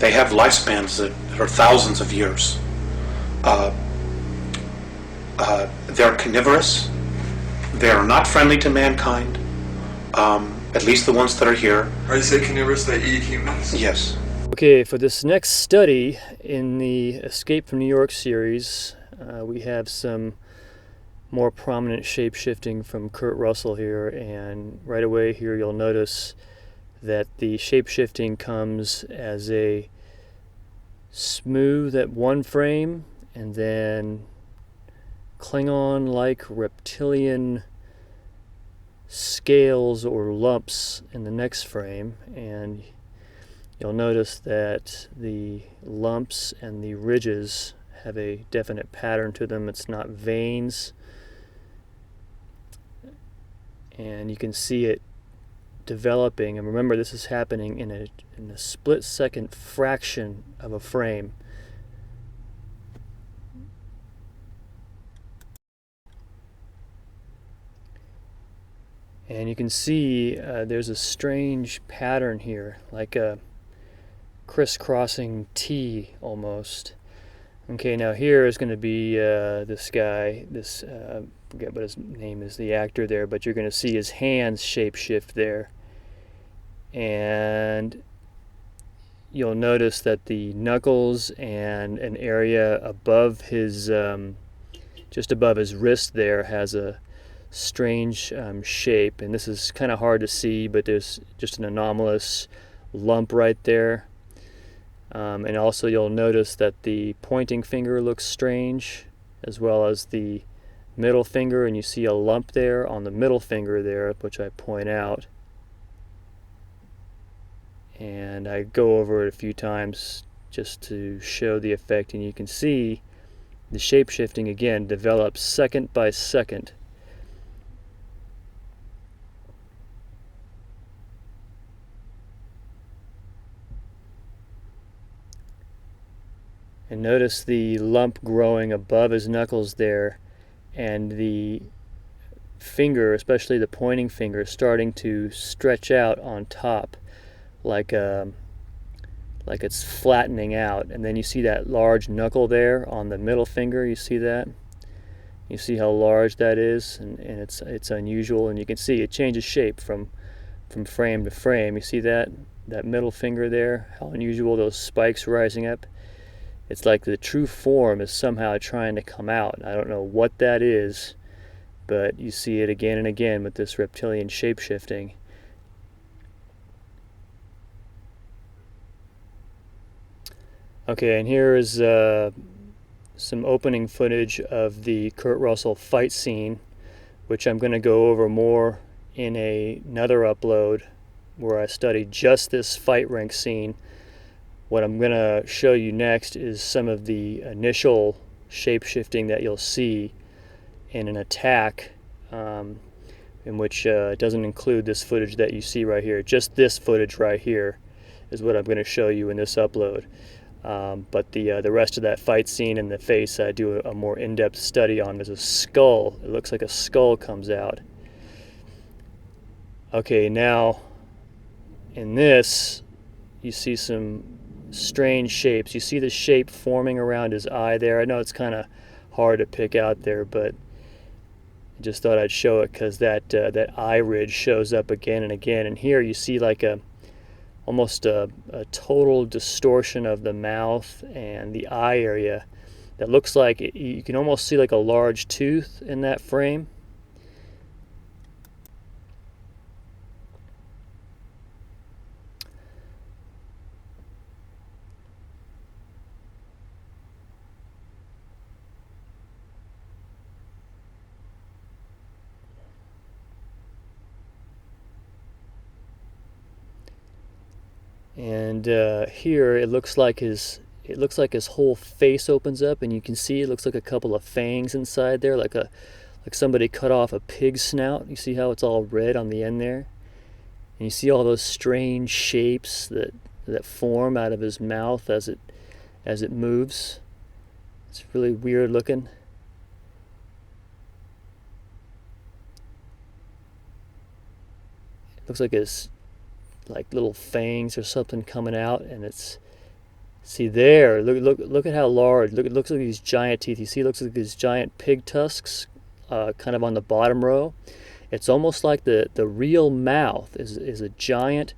They have lifespans that are thousands of years. Uh, they're carnivorous. They are not friendly to mankind, at least the ones that are here. Are you saying carnivorous, they eat humans? Yes. Okay, for this next study in the Escape from New York series, we have some more prominent shape-shifting from Kurt Russell here, and right away here you'll notice that the shape-shifting comes as a smooth at one frame and then Klingon-like reptilian scales or lumps in the next frame, and you'll notice that the lumps and the ridges have a definite pattern to them. It's not veins, and you can see it developing. And remember, this is happening in a split-second fraction of a frame. And you can see there's a strange pattern here, like a crisscrossing T almost. Okay, now here is going to be this guy, I forget what his name is, the actor there, but you're going to see his hands shapeshift there. And you'll notice that the knuckles and an area above his, just above his wrist there, has a strange shape. And this is kind of hard to see, but there's just an anomalous lump right there. And also you'll notice that the pointing finger looks strange, as well as the middle finger, and you see a lump there on the middle finger there, which I point out. And I go over it a few times just to show the effect, and you can see the shape-shifting again develops second by second. And notice the lump growing above his knuckles there, and the finger, especially the pointing finger, starting to stretch out on top like it's flattening out. And then you see that large knuckle there on the middle finger. You see that? You see how large that is, and it's unusual, and you can see it changes shape from frame to frame. You see that middle finger there, how unusual, those spikes rising up. It's like the true form is somehow trying to come out. I don't know what that is, but you see it again and again with this reptilian shape-shifting. Okay, and here is some opening footage of the Kurt Russell fight scene, which I'm going to go over more in another upload where I study just this fight rink scene. What I'm going to show you next is some of the initial shape-shifting that you'll see in an attack, in which doesn't include this footage that you see right here. Just this footage right here is what I'm going to show you in this upload. But the rest of that fight scene in the face, I do a more in-depth study on. There's a skull. It looks like a skull comes out. Okay, now in this, you see some strange shapes. You see the shape forming around his eye there. I know it's kind of hard to pick out there, but I just thought I'd show it because that eye ridge shows up again and again. And here you see like almost a total distortion of the mouth and the eye area that looks like you can almost see like a large tooth in that frame. And here it looks like his whole face opens up, and you can see it looks like a couple of fangs inside there, like somebody cut off a pig's snout. You see how it's all red on the end there, and you see all those strange shapes that form out of his mouth as it moves. It's really weird looking. It looks like his like little fangs or something coming out, and it's See there, look at how large. Look, it looks like these giant teeth. You see, it looks like these giant pig tusks, kind of on the bottom row. It's almost like the real mouth is a giant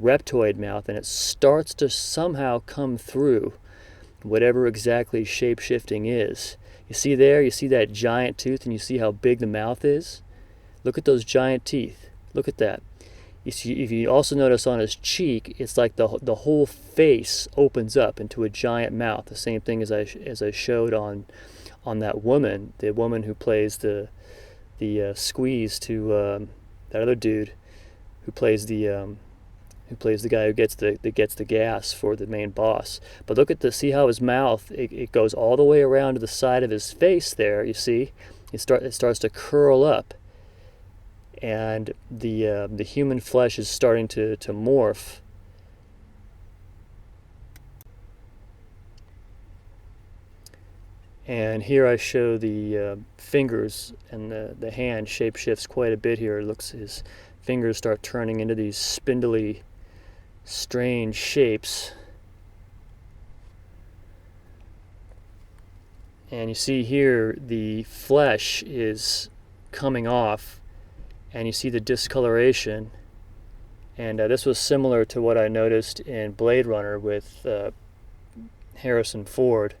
reptoid mouth, and it starts to somehow come through whatever exactly shape-shifting is. You see there, you see that giant tooth, and you see how big the mouth is? Look at those giant teeth. Look at that. You see, if you also notice on his cheek, it's like the whole face opens up into a giant mouth. The same thing as I showed on that woman, the woman who plays the squeeze to that other dude who plays the guy who gets the gas for the main boss. But look at see how his mouth, it goes all the way around to the side of his face there. You see, it starts to curl up, and the human flesh is starting to morph. And here I show the fingers, and the hand shape shifts quite a bit here. It looks, his fingers start turning into these spindly, strange shapes. And you see here the flesh is coming off, and you see the discoloration. And this was similar to what I noticed in Blade Runner with Harrison Ford,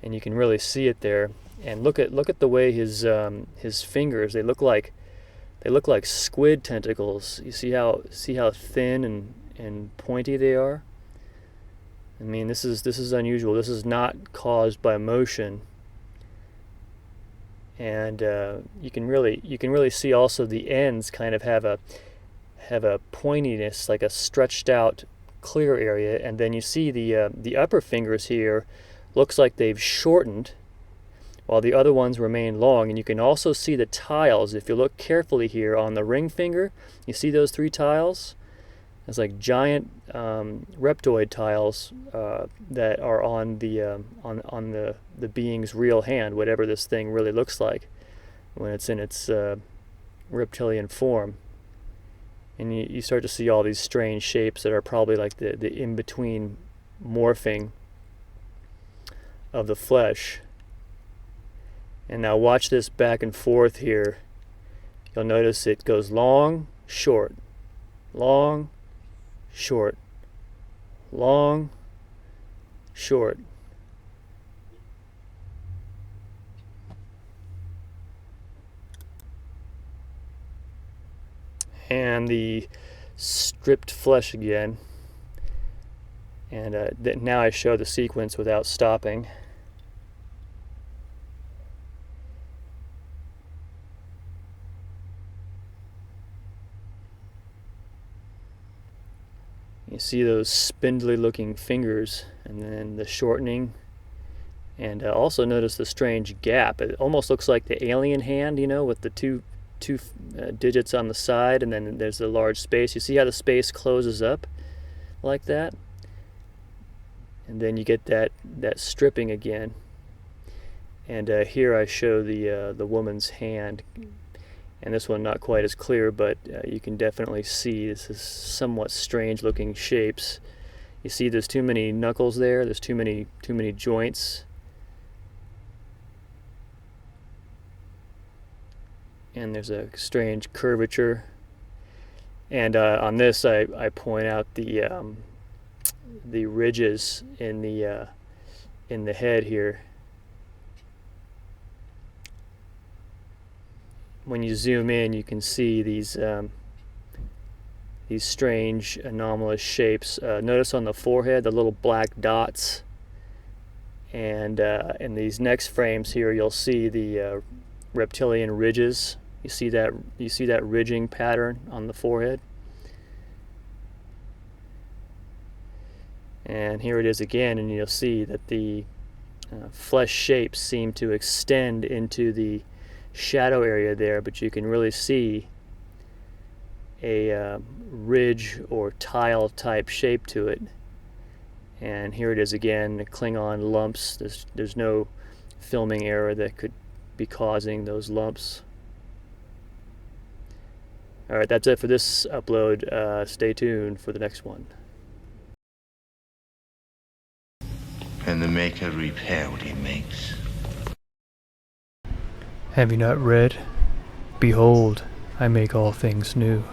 and you can really see it there. And look at the way his fingers, they look like squid tentacles. You see how thin and pointy they are? I mean, this is unusual. This is not caused by motion. And you can really see also the ends kind of have a pointiness, like a stretched out clear area, and then you see the upper fingers here looks like they've shortened while the other ones remain long. And you can also see the tiles. If you look carefully here on the ring finger, you see those 3 tiles? It's like giant reptoid tiles that are on the being's real hand, whatever this thing really looks like when it's in its reptilian form. And you start to see all these strange shapes that are probably like the in-between morphing of the flesh. And now watch this back and forth here. You'll notice it goes long, short, long, short, long, short. And the stripped flesh again. And now I show the sequence without stopping. You see those spindly looking fingers, and then the shortening, and also notice the strange gap. It almost looks like the alien hand, you know, with the two digits on the side, and then there's the large space. You see how the space closes up like that? And then you get that stripping again. And here I show the woman's hand. And this one not quite as clear, but you can definitely see this is somewhat strange looking shapes. You see there's too many knuckles there, there's too many joints. And there's a strange curvature. And on this I point out the ridges in the head here. When you zoom in, you can see these strange anomalous shapes. Notice on the forehead the little black dots, and in these next frames here you'll see the reptilian ridges. You see that ridging pattern on the forehead. And here it is again, and you'll see that the flesh shapes seem to extend into the shadow area there, but you can really see a ridge or tile type shape to it. And here it is again, the Klingon lumps. There's no filming error that could be causing those lumps. Alright, that's it for this upload. Stay tuned for the next one. and the Maker repair what he makes. Have you not read? Behold, I make all things new.